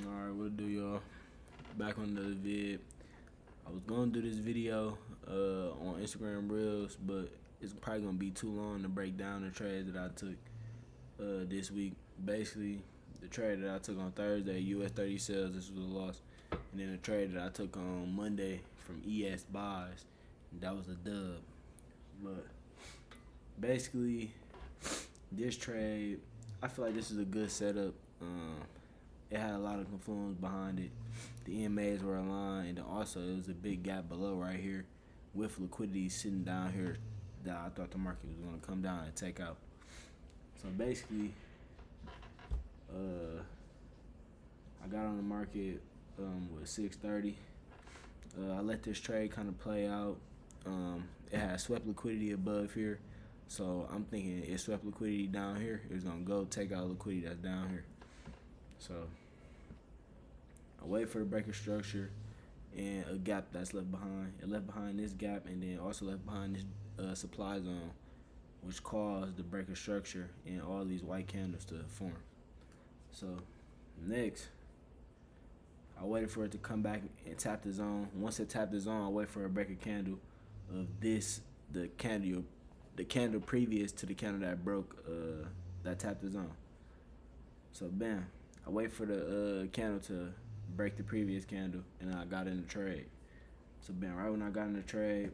Alright, what to do, y'all? Back on the vid. I was gonna do this video on Instagram Reels, but it's probably gonna be too long to break down the trades that I took this week. Basically, the trade that I took on Thursday, US 30 sales, this was a loss. And then the trade that I took on Monday from ES buys, that was a dub. But basically, this trade, I feel like this is a good setup. It had a lot of confluence behind it. The EMAs were aligned, and then also it was a big gap below right here with liquidity sitting down here that I thought the market was going to come down and take out. So basically, I got on the market with 630. I let this trade kind of play out. It had swept liquidity above here, so I'm thinking it swept liquidity down here. It's gonna go take out liquidity that's down here. So I wait for the breaker structure and a gap that's left behind. It left behind this gap and then also left behind this supply zone, which caused the breaker structure and all these white candles to form. So next, I waited for it to come back and tap the zone. Once it tapped the zone, I wait for a breaker candle of this, the candle previous to the candle that broke, that tapped the zone. So bam, I wait for the candle to break the previous candle, and I got in the trade. So bam, right when I got in the trade,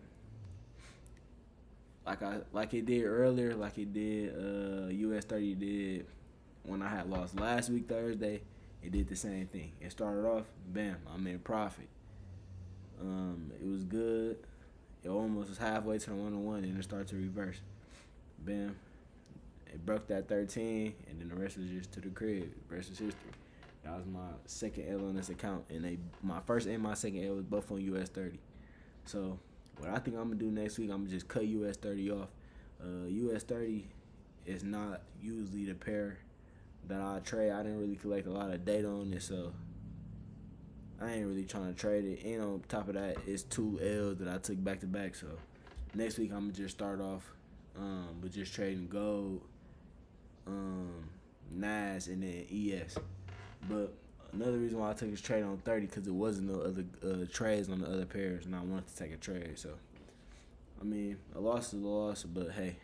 like it did earlier, like it did US 30 did when I had lost last week Thursday. It did the same thing. It started off, bam, I'm in profit. It was good. It almost was halfway to the 1-on-1, and it started to reverse. Bam, it broke that 13, and then the rest was just to the crib. The rest is history. That was my second L on this account, and my first and my second L was both on US 30. So what I think I'm gonna do next week, I'm gonna just cut US 30 off. US 30 is not usually the pair that I trade. I didn't really collect a lot of data on it, so I ain't really trying to trade it. And on top of that, it's two L's that I took back to back. So next week I'm gonna just start off with just trading gold, NAS, and then ES. But another reason why I took this trade on 30 because it wasn't no other trades on the other pairs, and I wanted to take a trade. So I mean, a loss is a loss, but hey,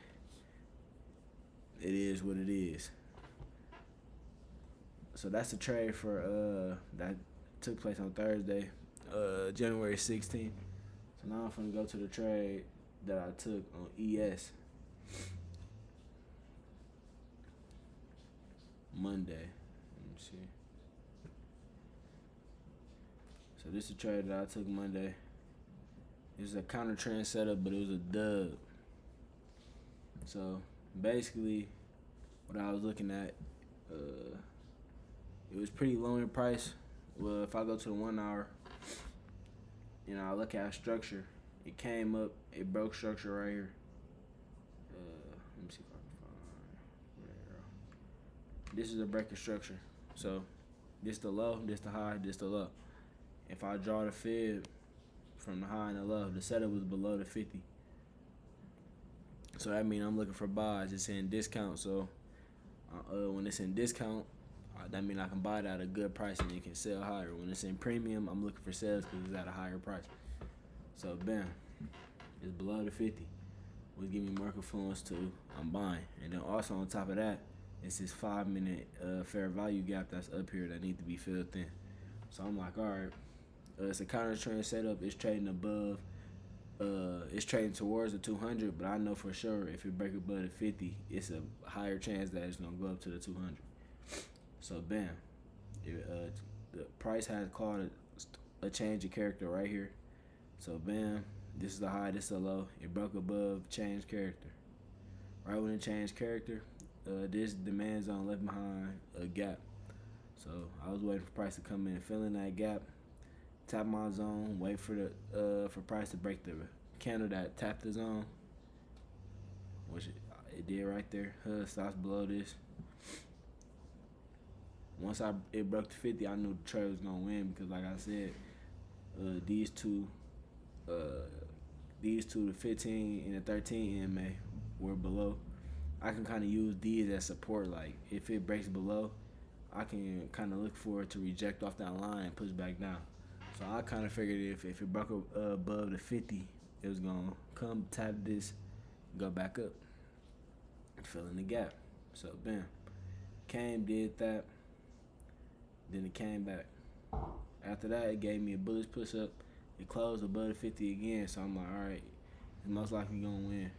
it is what it is. So that's the trade for that took place on Thursday, January 16th. So now I'm gonna go to the trade that I took on ES Monday. Let me see. So this is a trade that I took Monday. This is a counter trend setup, but it was a dub. So basically, what I was looking at, it was pretty low in price. Well, if I go to the 1 hour, I look at structure. It came up, it broke structure right here. Let me see if I can find. This is a breaker structure. So this the low, this the high, this the low. If I draw the fib from the high and the low, the setup was below the 50. So that means I'm looking for buys. It's in discount. So when it's in discount, that means I can buy it at a good price and it can sell higher. When it's in premium, I'm looking for sales because it's at a higher price. So bam, it's below the 50, which give me more confluence to I'm buying. And then also on top of that, it's this 5-minute fair value gap that's up here that needs to be filled in. So I'm like, all right, it's a counter trend setup. It's trading above. It's trading towards the 200, but I know for sure if it breaks above the 50, it's a higher chance that it's gonna go up to the 200. So bam, the price has called a change of character right here. So bam, this is the high, this is the low. It broke above change character. Right when it changed character, this demand zone left behind a gap. So I was waiting for price to come in, fill in that gap, tap my zone, wait for the for price to break the candle that tapped the zone, which it did right there. Stops below this. Once it broke to 50, I knew the trade was gonna win because, like I said, these two, the 15 and the 13 EMA were below. I can kind of use these as support. Like if it breaks below, I can kind of look for it to reject off that line and push back down. So I kind of figured if it broke above the 50, it was gonna come tap this, go back up, fill in the gap. So bam, came, did that, then it came back. After that, it gave me a bullish push up. It closed above the 50 again, so I'm like, all right, it's most likely gonna win.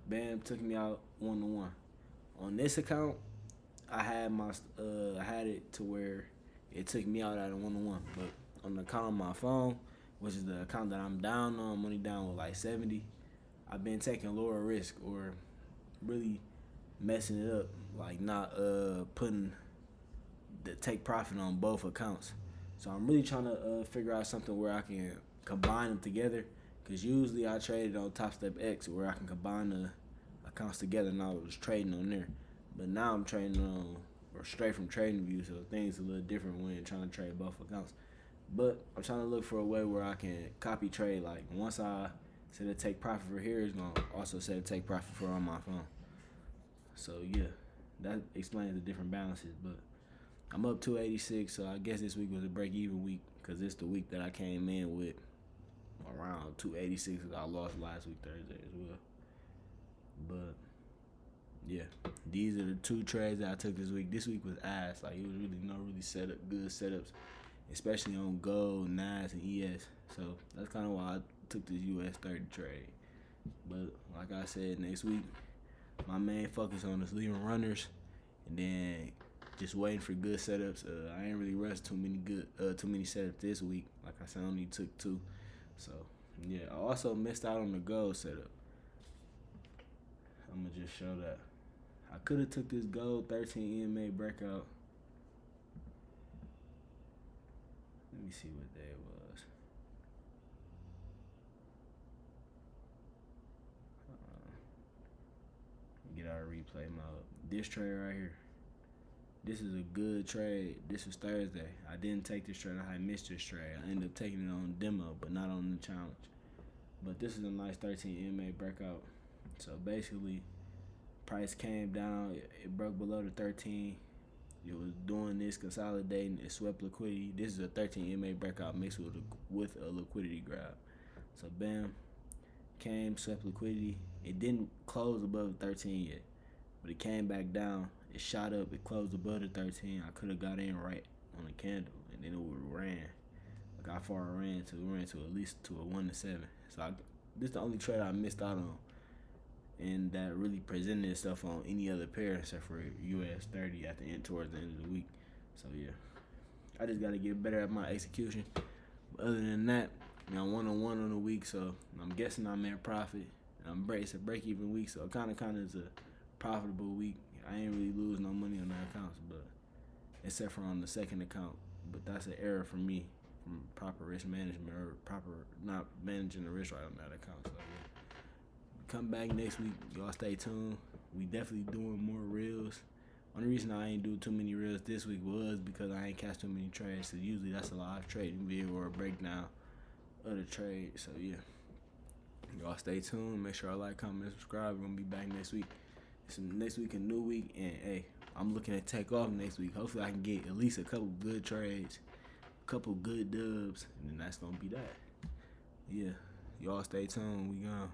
Bam, took me out 1-1. On this account, I had it to where it took me out at a 1-1, but on the account on my phone, which is the account that I'm down on, I'm only down with like 70. I've been taking lower risk or really messing it up, like not putting the take profit on both accounts. So I'm really trying to figure out something where I can combine them together. Cause usually I traded on Top Step X where I can combine the accounts together, and I was trading on there. But now I'm trading on or straight from TradingView, so things a little different when trying to trade both accounts. But I'm trying to look for a way where I can copy trade. Like once I set a take profit for here, it's gonna also set a take profit for on my phone. So yeah, that explains the different balances. But I'm up 286, so I guess this week was a break-even week because it's the week that I came in with around 286. I lost last week Thursday as well. But yeah, these are the two trades that I took this week. This week was ass. Like it was really no good setups, especially on gold, NAS, and ES. So that's kind of why I took this US 30 trade. But like I said, next week my main focus on is leaving runners, and then just waiting for good setups. I ain't really rushed too many setups this week. Like I said, I only took 2. So yeah, I also missed out on the gold setup. I'm gonna just show that. I could have took this gold 13 EMA breakout. Let me see what day it was. Get out of replay mode. This trade right here. This is a good trade. This was Thursday. I didn't take this trade. I had missed this trade. I ended up taking it on demo, but not on the challenge. But this is a nice 13 EMA breakout. So basically, price came down. It broke below the 13. It was doing this, consolidating. It swept liquidity. This is a 13 EMA breakout mixed with a liquidity grab. So bam, came, swept liquidity. It didn't close above 13 yet, but it came back down. It shot up. It closed above the 13. I could have got in right on the candle, and then it would ran. Like how far it ran to? It ran to at least to a 1-7. So this is the only trade I missed out on, and that really presented itself on any other pair except for US 30 at the end, towards the end of the week. So yeah, I just gotta get better at my execution. But other than that, you know, 1-on-1 on the week, so I'm guessing I'm at profit. It's a break-even week, so it kind of is a profitable week. I ain't really lose no money on that accounts, but except for on the second account. But that's an error for me from proper risk management or proper not managing the risk right on that account. So yeah. Come back next week. Y'all stay tuned. We definitely doing more reels. Only reason I ain't do too many reels this week was because I ain't catch too many trades. So usually that's a live trading video or a breakdown of the trade. So yeah. Y'all stay tuned. Make sure I like, comment, subscribe. We're gonna be back next week. Next week a new week, and hey, I'm looking to take off next week. Hopefully I can get at least a couple good trades, a couple good dubs, and then that's gonna be that. Yeah. Y'all stay tuned. We gone.